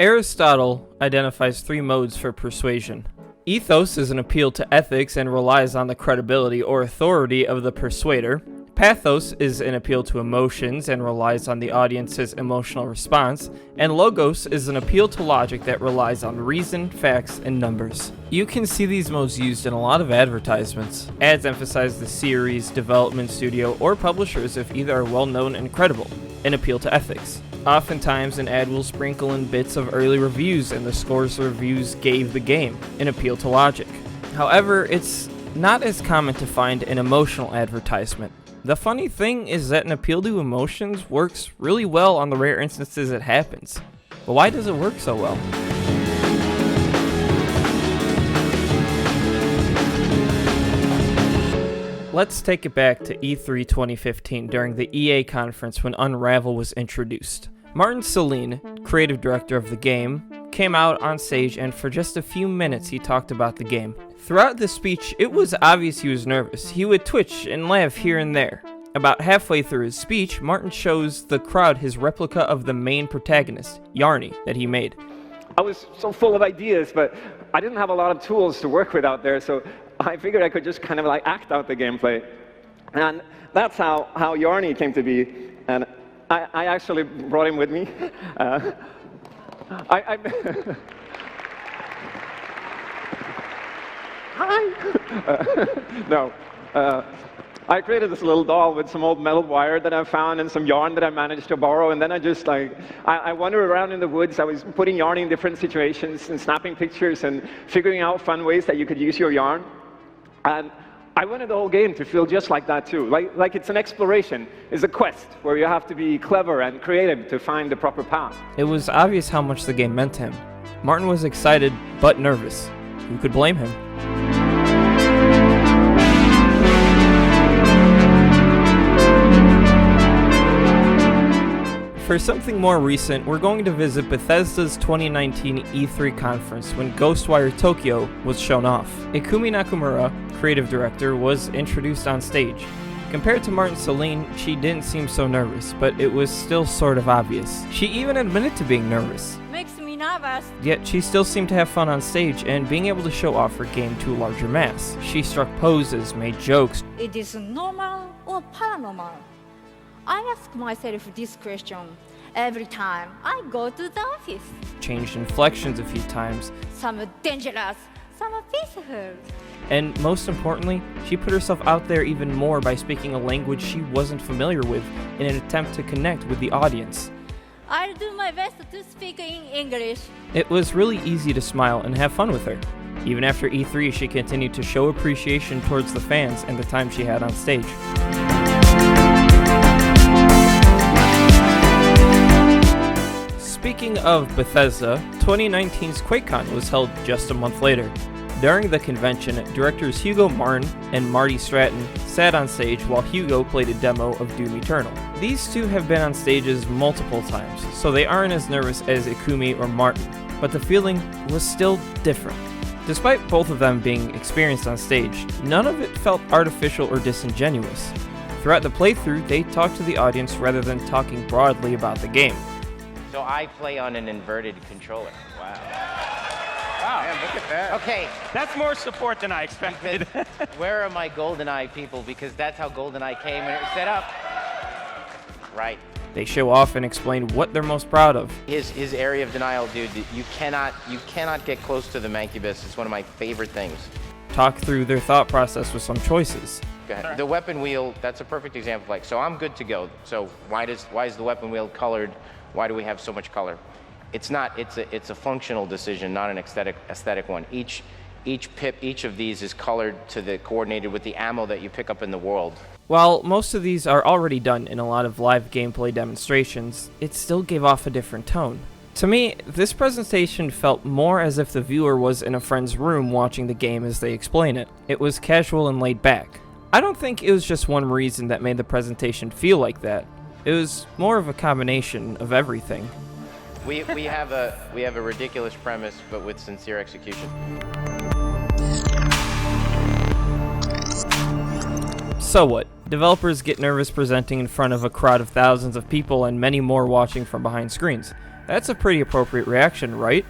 Aristotle identifies three modes for persuasion. Ethos is an appeal to ethics and relies on the credibility or authority of the persuader. Pathos is an appeal to emotions and relies on the audience's emotional response. And logos is an appeal to logic that relies on reason, facts, and numbers. You can see these modes used in a lot of advertisements. Ads emphasize the series, development studio, or publishers if either are well-known and credible. An appeal to ethics. Oftentimes, an ad will sprinkle in bits of early reviews and the scores the reviews gave the game, an appeal to logic. However, it's not as common to find an emotional advertisement. The funny thing is that an appeal to emotions works really well on the rare instances it happens. But why does it work so well? Let's take it back to E3 2015 during the EA conference when Unravel was introduced. Martin Celin, creative director of the game, came out on stage and for just a few minutes he talked about the game. Throughout the speech, it was obvious he was nervous. He would twitch and laugh here and there. About halfway through his speech, Martin shows the crowd his replica of the main protagonist, Yarny, that he made. I was so full of ideas, but I didn't have a lot of tools to work with out there, so I figured I could just kind of like act out the gameplay. And that's how Yarny came to be. And I actually brought him with me. Hi! No. I created this little doll with some old metal wire that I found and some yarn that I managed to borrow, and then I just I wandered around in the woods. I was putting yarn in different situations and snapping pictures and figuring out fun ways that you could use your yarn. And I wanted the whole game to feel just like that too. Like it's an exploration, it's a quest where you have to be clever and creative to find the proper path. It was obvious how much the game meant to him. Martin was excited, but nervous. Who could blame him? For something more recent, we're going to visit Bethesda's 2019 E3 conference when Ghostwire Tokyo was shown off. Ikumi Nakamura, creative director, was introduced on stage. Compared to Martin Celin, she didn't seem so nervous, but it was still sort of obvious. She even admitted to being nervous. Makes me nervous. Yet she still seemed to have fun on stage and being able to show off her game to a larger mass. She struck poses, made jokes. It is normal or paranormal? I ask myself this question every time I go to the office. Changed inflections a few times. Some are dangerous, some are peaceful. And most importantly, she put herself out there even more by speaking a language she wasn't familiar with in an attempt to connect with the audience. I'll do my best to speak in English. It was really easy to smile and have fun with her. Even after E3, she continued to show appreciation towards the fans and the time she had on stage. Speaking of Bethesda, 2019's QuakeCon was held just a month later. During the convention, directors Hugo Martin and Marty Stratton sat on stage while Hugo played a demo of Doom Eternal. These two have been on stages multiple times, so they aren't as nervous as Ikumi or Martin, but the feeling was still different. Despite both of them being experienced on stage, none of it felt artificial or disingenuous. Throughout the playthrough, they talked to the audience rather than talking broadly about the game. So I play on an inverted controller. Wow. Wow, man, look at that. Okay. That's more support than I expected. Where are my GoldenEye people? Because that's how GoldenEye came and it was set up. Right. They show off and explain what they're most proud of. His area of denial, dude, you cannot get close to the Mancubus. It's one of my favorite things. Talk through their thought process with some choices. Go ahead. The weapon wheel, that's a perfect example. Like, so I'm good to go. So why is the weapon wheel colored? Why do we have so much color? It's not. It's a functional decision, not an aesthetic one. Each pip, each of these is colored to the coordinated with the ammo that you pick up in the world. While most of these are already done in a lot of live gameplay demonstrations, it still gave off a different tone. To me, this presentation felt more as if the viewer was in a friend's room watching the game as they explain it. It was casual and laid back. I don't think it was just one reason that made the presentation feel like that. It was more of a combination of everything. We have a ridiculous premise, but with sincere execution. So what? Developers get nervous presenting in front of a crowd of thousands of people and many more watching from behind screens. That's a pretty appropriate reaction, right?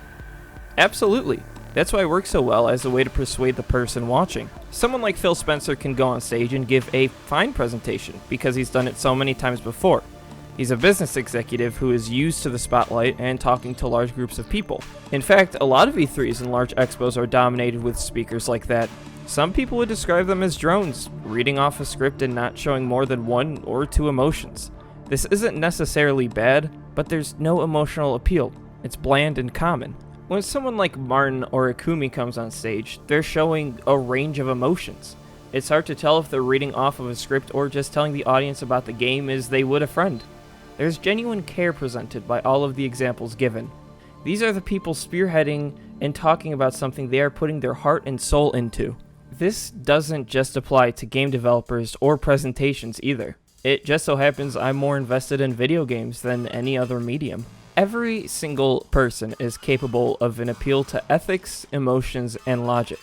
Absolutely. That's why it works so well as a way to persuade the person watching. Someone like Phil Spencer can go on stage and give a fine presentation because he's done it so many times before. He's a business executive who is used to the spotlight and talking to large groups of people. In fact, a lot of E3s and large expos are dominated with speakers like that. Some people would describe them as drones, reading off a script and not showing more than 1 or 2 emotions. This isn't necessarily bad, but there's no emotional appeal. It's bland and common. When someone like Martin or Ikumi comes on stage, they're showing a range of emotions. It's hard to tell if they're reading off of a script or just telling the audience about the game as they would a friend. There's genuine care presented by all of the examples given. These are the people spearheading and talking about something they are putting their heart and soul into. This doesn't just apply to game developers or presentations either. It just so happens I'm more invested in video games than any other medium. Every single person is capable of an appeal to ethics, emotions, and logic.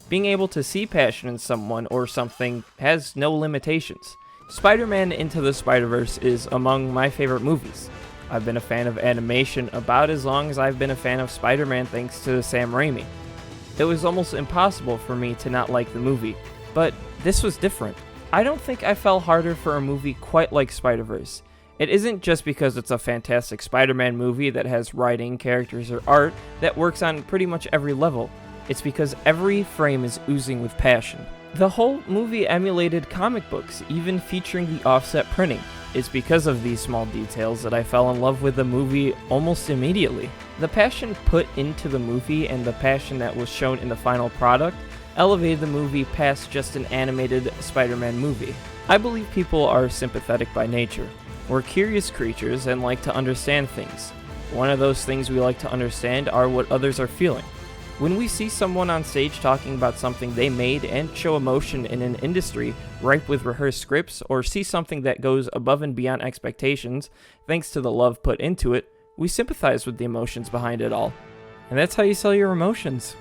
Being able to see passion in someone or something has no limitations. Spider-Man Into the Spider-Verse is among my favorite movies. I've been a fan of animation about as long as I've been a fan of Spider-Man thanks to Sam Raimi. It was almost impossible for me to not like the movie, but this was different. I don't think I fell harder for a movie quite like Spider-Verse. It isn't just because it's a fantastic Spider-Man movie that has writing, characters, or art that works on pretty much every level. It's because every frame is oozing with passion. The whole movie emulated comic books, even featuring the offset printing. It's because of these small details that I fell in love with the movie almost immediately. The passion put into the movie and the passion that was shown in the final product elevated the movie past just an animated Spider-Man movie. I believe people are sympathetic by nature. We're curious creatures and like to understand things. One of those things we like to understand are what others are feeling. When we see someone on stage talking about something they made and show emotion in an industry ripe with rehearsed scripts, or see something that goes above and beyond expectations thanks to the love put into it, we sympathize with the emotions behind it all. And that's how you sell your emotions.